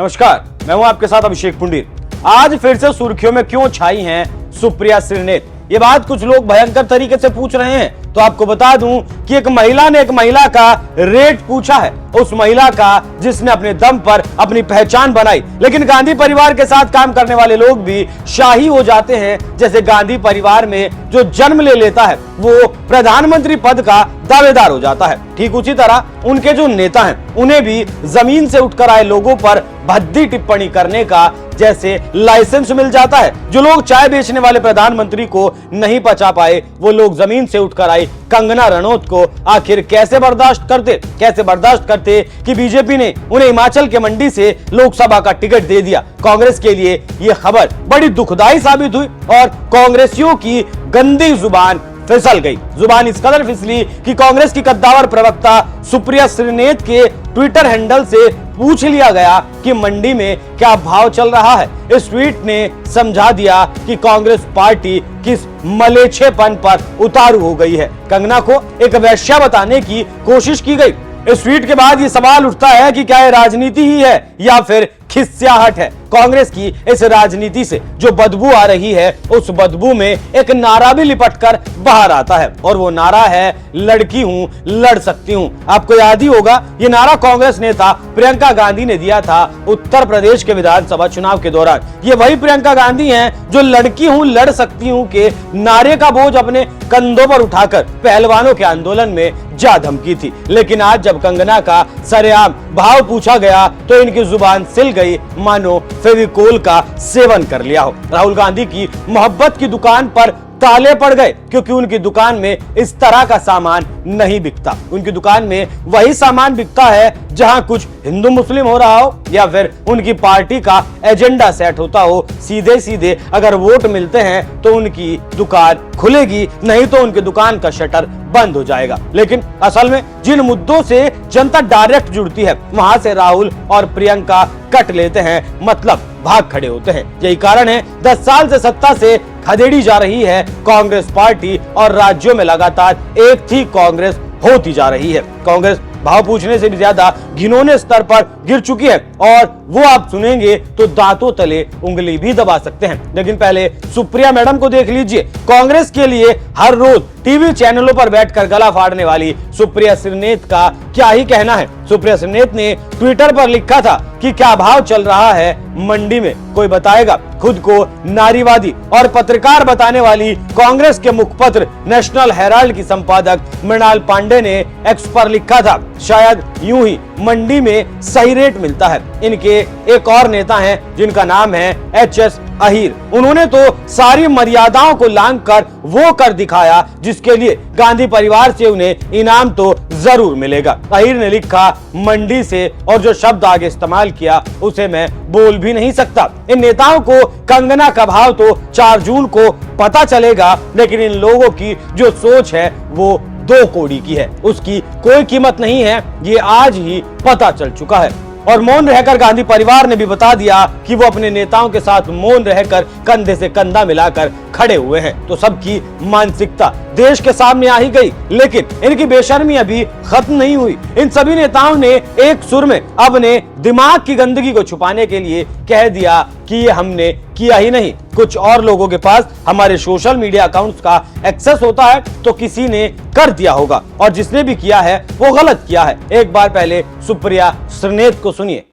नमस्कार, मैं हूं आपके साथ अभिषेक पुंडीर। आज फिर से सुर्खियों में क्यों छाई हैं सुप्रिया श्रीनेत, ये बात कुछ लोग भयंकर तरीके से पूछ रहे हैं। तो आपको बता दूं कि एक महिला ने एक महिला का रेट पूछा है, उस महिला का जिसने अपने दम पर अपनी पहचान बनाई। लेकिन गांधी परिवार के साथ काम करने वाले लोग भी शाही हो जाते हैं। जैसे गांधी परिवार में जो जन्म ले लेता है वो प्रधानमंत्री पद का दावेदार हो जाता है, ठीक उसी तरह उनके जो नेता हैं उन्हें भी जमीन से उठकर आए लोगों पर भद्दी टिप्पणी करने का जैसे लाइसेंस मिल जाता है। जो लोग चाय बेचने वाले प्रधानमंत्री को नहीं पचा पाए, वो लोग जमीन से उठकर आई कंगना रनौत को आखिर कैसे बर्दाश्त करते कि बीजेपी ने उन्हें हिमाचल के मंडी से लोकसभा का टिकट दे दिया। कांग्रेस के लिए यह खबर बड़ी दुखदाई साबित हुई और कांग्रेसियों की गंदी जुबान फिसल गई। जुबान इस कदर फिसली कि कांग्रेस की कद्दावर प्रवक्ता सुप्रिया श्रीनेत के ट्विटर हैंडल से पूछ लिया गया कि मंडी में क्या भाव चल रहा है। इस ट्वीट ने समझा दिया कि कांग्रेस पार्टी किस मलेच्छेपन पर उतारू हो गई है। कंगना को एक वेश्या बताने की कोशिश की गई। इस ट्वीट के बाद ये सवाल उठता है कि क्या ये राजनीति ही है या फिर खिस्साहट है। कांग्रेस की इस राजनीति से जो बदबू आ रही है, उस बदबू में एक नारा भी लिपटकर बाहर आता है और वो नारा है लड़की हूं, लड़ सकती हूं। आपको याद ही होगा, ये नारा कांग्रेस नेता प्रियंका गांधी ने दिया था उत्तर प्रदेश के विधानसभा चुनाव के दौरान। ये वही प्रियंका गांधी हैं जो लड़की हूं, लड़ सकती हूं के नारे का बोझ अपने कंधों पर उठाकर पहलवानों के आंदोलन में जा धमकी थी। लेकिन आज जब कंगना का सरेआम भाव पूछा गया तो इनकी जुबान सिल गई, मानो फेविकोल का सेवन कर लिया हो। राहुल गांधी की मोहब्बत की दुकान पर ताले पड़ गए क्योंकि उनकी दुकान में इस तरह का सामान नहीं बिकता। उनकी दुकान में वही सामान बिकता है जहां कुछ हिंदू मुस्लिम हो रहा हो या फिर उनकी पार्टी का एजेंडा सेट होता हो। सीधे सीधे अगर वोट मिलते हैं तो उनकी दुकान खुलेगी, नहीं तो उनकी दुकान का शटर बंद हो जाएगा। लेकिन असल में जिन मुद्दों से जनता डायरेक्ट जुड़ती है वहां से राहुल और प्रियंका कट लेते हैं, मतलब भाग खड़े होते हैं। यही कारण है 10 साल से सत्ता से खदेड़ी जा रही है कांग्रेस पार्टी और राज्यों में लगातार एक थी कांग्रेस होती जा रही है। कांग्रेस भाव पूछने से भी ज्यादा घिनौने स्तर पर गिर चुकी है और वो आप सुनेंगे तो दांतों तले उंगली भी दबा सकते हैं। लेकिन पहले सुप्रिया मैडम को देख लीजिए। कांग्रेस के लिए हर रोज टीवी चैनलों पर बैठकर गला फाड़ने वाली सुप्रिया श्रीनेत का क्या ही कहना है। सुप्रिया श्रीनेत ने ट्विटर पर लिखा था कि क्या भाव चल रहा है मंडी में, कोई बताएगा। खुद को नारीवादी और पत्रकार बताने वाली कांग्रेस के मुखपत्र नेशनल हेराल्ड की संपादक मृणाल पांडे ने एक्स पर लिखा था, शायद यूं ही मंडी में सही रेट मिलता है। इनके एक और नेता हैं जिनका नाम है एच.एस. अहीर। उन्होंने तो सारी मर्यादाओं को लांघकर वो कर दिखाया जिसके लिए गांधी परिवार से उन्हें इनाम तो जरूर मिलेगा। अहीर ने लिखा मंडी से, और जो शब्द आगे इस्तेमाल किया उसे मैं बोल भी नहीं सकता। इन नेताओं को कंगना का भाव तो 4 जून को पता चलेगा, लेकिन इन लोगों की जो सोच है वो 2 कौड़ी की है, उसकी कोई कीमत नहीं है, ये आज ही पता चल चुका है। और मौन रहकर गांधी परिवार ने भी बता दिया कि वो अपने नेताओं के साथ मौन रहकर कंधे से कंधा मिलाकर खड़े हुए हैं। तो सबकी मानसिकता देश के सामने आ ही गई, लेकिन इनकी बेशर्मी अभी खत्म नहीं हुई। इन सभी नेताओं ने एक सुर में अपने दिमाग की गंदगी को छुपाने के लिए कह दिया कि ये हमने किया ही नहीं। कुछ और लोगों के पास हमारे सोशल मीडिया अकाउंट्स का एक्सेस होता है तो किसी ने कर दिया होगा, और जिसने भी किया है वो गलत किया है। एक बार पहले सुप्रिया श्रीनेत को सुनिए।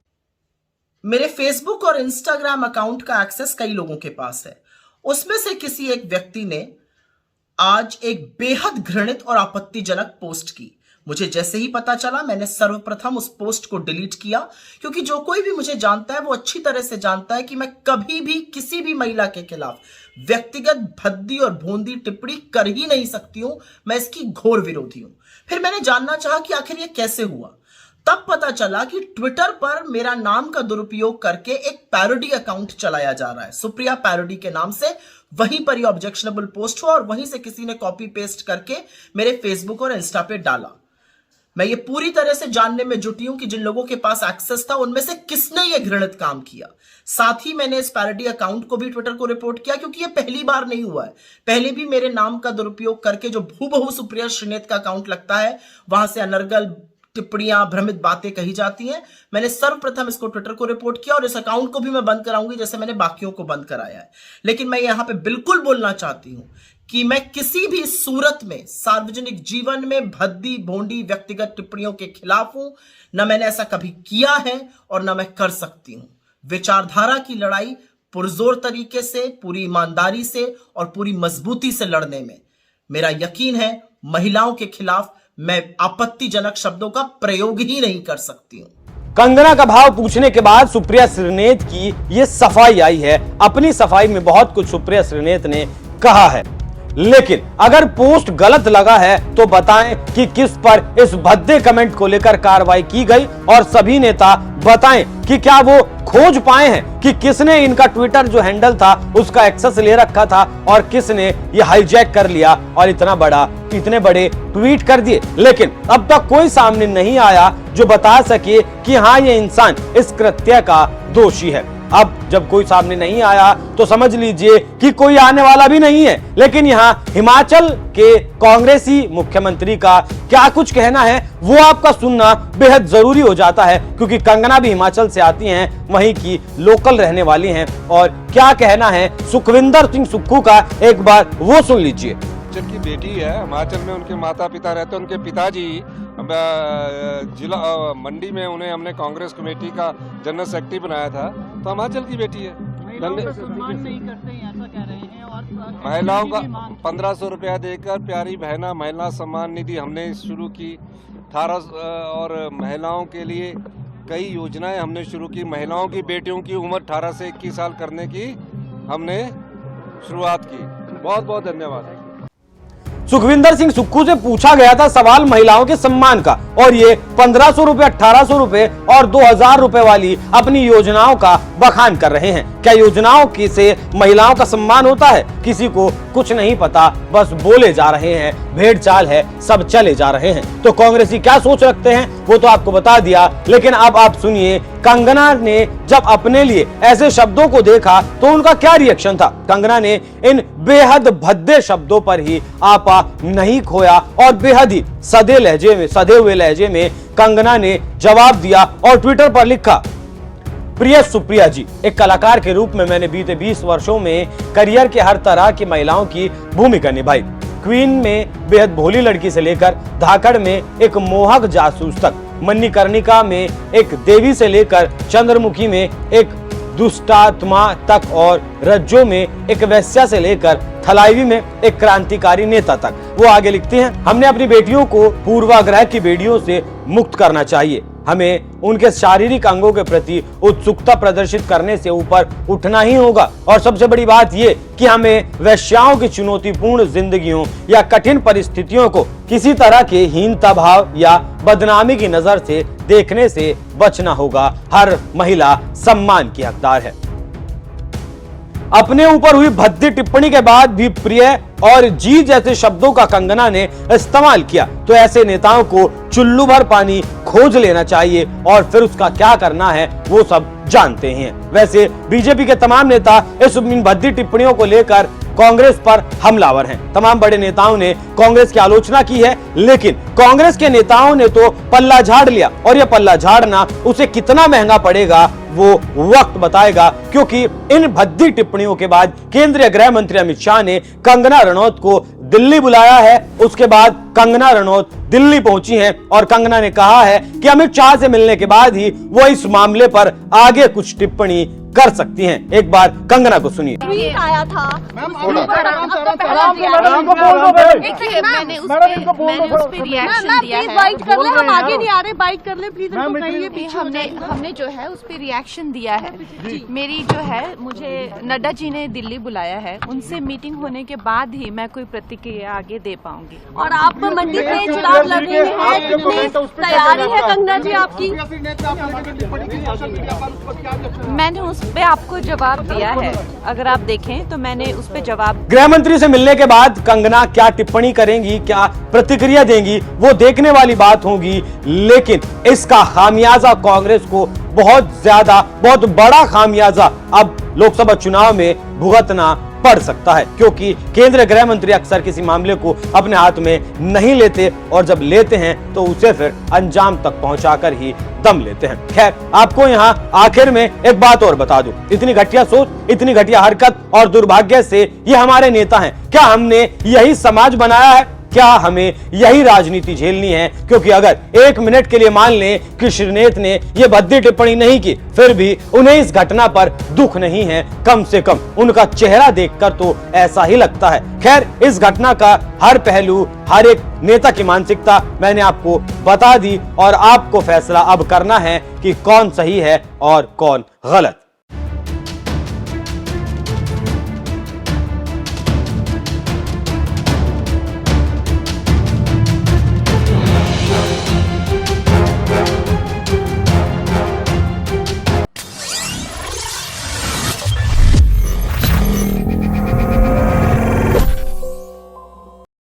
मेरे फेसबुक और इंस्टाग्राम अकाउंट का एक्सेस कई लोगों के पास है। उसमें से किसी एक व्यक्ति ने आज एक बेहद घृणित और आपत्तिजनक पोस्ट की। मुझे जैसे ही पता चला मैंने सर्वप्रथम उस पोस्ट को डिलीट किया, क्योंकि जो कोई भी मुझे जानता है वो अच्छी तरह से जानता है कि मैं कभी भी किसी भी महिला के खिलाफ व्यक्तिगत भद्दी और भोंदी टिप्पणी कर ही नहीं सकती हूं। मैं इसकी घोर विरोधी हूं। फिर मैंने जानना चाहा कि आखिर यह कैसे हुआ। तब पता चला कि ट्विटर पर मेरा नाम का दुरुपयोग करके एक पैरोडी अकाउंट चलाया जा रहा है, सुप्रिया पैरोडी के नाम से। वहीं पर ये ऑब्जेक्शनेबल पोस्ट हुआ और वहीं से किसी ने कॉपी पेस्ट करके मेरे फेसबुक और इंस्टा पे डाला। मैं ये पूरी तरह से जानने में जुटी हूं कि जिन लोगों के पास एक्सेस था उनमें से किसने ये घृणित काम किया। साथ ही मैंने इस पैरोडी अकाउंट को भी ट्विटर को रिपोर्ट किया, क्योंकि ये पहली बार नहीं हुआ है। पहले भी मेरे नाम का दुरुपयोग करके जो भूबहू सुप्रिया श्रीनेत का अकाउंट लगता है वहां से अनर्गल टिप्पणियां, भ्रमित बातें कही जाती हैं। मैंने सर्वप्रथम इसको ट्विटर को रिपोर्ट किया और इस अकाउंट को भी मैं बंद कराऊंगी जैसे मैंने बाकियों को बंद कराया है। लेकिन मैं यहां पे बिल्कुल बोलना चाहती हूं कि मैं किसी भी सूरत में सार्वजनिक जीवन में भद्दी भोंडी व्यक्तिगत टिप्पणियों के खिलाफ हूं। न मैंने ऐसा कभी किया है और न मैं कर सकती हूं। विचारधारा की लड़ाई पुरजोर तरीके से, पूरी ईमानदारी से और पूरी मजबूती से लड़ने में मेरा यकीन है महिलाओं के खिलाफ मैं आपत्तिजनक शब्दों का प्रयोग ही नहीं कर सकती हूं। कंगना का भाव पूछने के बाद सुप्रिया श्रीनेत की यह सफाई आई है। अपनी सफाई में बहुत कुछ सुप्रिया श्रीनेत ने कहा है, लेकिन अगर पोस्ट गलत लगा है तो बताएं कि किस पर इस भद्दे कमेंट को लेकर कार्रवाई की गई और सभी नेता बताएं कि क्या वो खोज पाए हैं कि किसने इनका ट्विटर जो हैंडल था उसका एक्सेस ले रखा था और किसने ये हाईजैक कर लिया और इतने बड़े ट्वीट कर दिए। लेकिन अब तक कोई सामने नहीं आया जो बता सके कि हाँ ये इंसान इस कृत्य का दोषी है। अब जब कोई सामने नहीं आया तो समझ लीजिए कि कोई आने वाला भी नहीं है। लेकिन यहाँ हिमाचल के कांग्रेसी मुख्यमंत्री का क्या कुछ कहना है वो आपका सुनना बेहद जरूरी हो जाता है, क्योंकि कंगना भी हिमाचल से आती हैं, वहीं की लोकल रहने वाली हैं। और क्या कहना है सुखविंदर सिंह सुक्खू का, एक बार वो सुन लीजिए। हिमाचल की बेटी है, हिमाचल में उनके माता पिता रहते हैं। उनके पिताजी जिला मंडी में उन्हें हमने कांग्रेस कमेटी का जनरल सेक्रेटरी बनाया था, तो हिमाचल की बेटी है। महिलाओं का 1500 रुपया देकर प्यारी बहना महिला सम्मान निधि हमने शुरू की। 18 और महिलाओं के लिए कई योजनाएं हमने शुरू की। महिलाओं की बेटियों की उम्र 18 से 21 साल करने की हमने शुरुआत की। बहुत बहुत धन्यवाद। सुखविंदर सिंह सुक्खू से पूछा गया था सवाल महिलाओं के सम्मान का, और ये 1500 रुपए, 1800 रुपए और 2000 रुपए वाली अपनी योजनाओं का बखान कर रहे हैं। क्या योजनाओं की से महिलाओं का सम्मान होता है? किसी को कुछ नहीं पता, बस बोले जा रहे हैं, भेड़ चाल है, सब चले जा रहे हैं। तो कांग्रेसी क्या सोच रखते हैं वो तो आपको बता दिया, लेकिन अब आप सुनिए कंगना ने जब अपने लिए ऐसे शब्दों को देखा तो उनका क्या रिएक्शन था। कंगना ने इन बेहद भद्दे शब्दों पर ही आपा नहीं खोया और बेहद ही सधे हुए लहजे में कंगना ने जवाब दिया और ट्विटर पर लिखा, प्रिय सुप्रिया जी, एक कलाकार के रूप में मैंने बीते 20 वर्षों में करियर के हर तरह की महिलाओं की भूमिका निभाई। क्वीन में बेहद भोली लड़की से लेकर धाकड़ में एक मोहक जासूस तक, मणिकर्णिका में एक देवी से लेकर चंद्रमुखी में एक दुष्टात्मा तक और रज्जो में एक वैश्या से लेकर थलाईवी में एक क्रांतिकारी नेता तक। वो आगे लिखते हैं, हमने अपनी बेटियों को पूर्वाग्रह की बेड़ियों से मुक्त करना चाहिए। हमें उनके शारीरिक अंगों के प्रति उत्सुकता प्रदर्शित करने से ऊपर उठना ही होगा। और सबसे बड़ी बात यह कि हमें वेश्याओं की चुनौतीपूर्ण जिंदगियों या कठिन परिस्थितियों को किसी तरह के हीनता भाव या बदनामी की नजर से देखने से बचना होगा। हर महिला सम्मान की हकदार है। अपने ऊपर हुई भद्दी टिप्पणी के बाद भी प्रिय और जी जैसे शब्दों का कंगना ने इस्तेमाल किया, तो ऐसे नेताओं को चुल्लू भर पानी खोज लेना चाहिए और फिर उसका क्या करना है वो सब जानते हैं। वैसे बीजेपी के तमाम नेता इस भद्दी टिप्पणियों को लेकर कांग्रेस पर हमलावर हैं। तमाम बड़े नेताओं ने कांग्रेस की आलोचना की है, लेकिन कांग्रेस के नेताओं ने तो पल्ला झाड़ लिया, और यह पल्ला झाड़ना उसे कितना महंगा पड़ेगा वो वक्त बताएगा। क्योंकि इन भद्दी टिप्पणियों के बाद केंद्रीय गृह मंत्री अमित शाह ने कंगना रनौत को दिल्ली बुलाया है। उसके बाद कंगना रनौत दिल्ली पहुंची हैं और कंगना ने कहा है कि अमित शाह से मिलने के बाद ही वो इस मामले पर आगे कुछ टिप्पणी कर सकती हैं। एक बार कंगना को सुनिए। आया था मैंने उस पे रिएक्शन दिया है। बाइट कर ले, हम आगे नहीं आ रहे, बाइट कर ले प्लीज। हमने जो है उस पे रिएक्शन दिया है। मेरी जो है, मुझे नड्डा जी ने दिल्ली बुलाया है, उनसे मीटिंग होने के बाद ही मैं कोई प्रतिक्रिया आगे दे पाऊंगी। और आप मंडी से चुनाव लड़ रही हैं, कितनी तैयारी है कंगना जी आपकी? मैंने उस पे आपको जवाब दिया है, अगर आप देखें तो मैंने उस पे जवाब। गृह मंत्री से मिलने के बाद कंगना क्या टिप्पणी करेंगी, क्या प्रतिक्रिया देंगी, वो देखने वाली बात होगी। लेकिन इसका खामियाजा कांग्रेस को बहुत बड़ा खामियाजा अब लोकसभा चुनाव में भुगतना पड़ सकता है, क्योंकि केंद्रीय गृह मंत्री अक्सर किसी मामले को अपने हाथ में नहीं लेते और जब लेते हैं तो उसे फिर अंजाम तक पहुंचाकर ही दम लेते हैं। खैर, आपको यहां आखिर में एक बात और बता दूं, इतनी घटिया सोच, इतनी घटिया हरकत और दुर्भाग्य से ये हमारे नेता हैं। क्या हमने यही समाज बनाया है? क्या हमें यही राजनीति झेलनी है? क्योंकि अगर एक मिनट के लिए मान लें कि श्रीनेत ने यह भद्दी टिप्पणी नहीं की, फिर भी उन्हें इस घटना पर दुख नहीं है। कम से कम उनका चेहरा देखकर तो ऐसा ही लगता है। खैर, इस घटना का हर पहलू, हर एक नेता की मानसिकता मैंने आपको बता दी और आपको फैसला अब करना है कि कौन सही है और कौन गलत।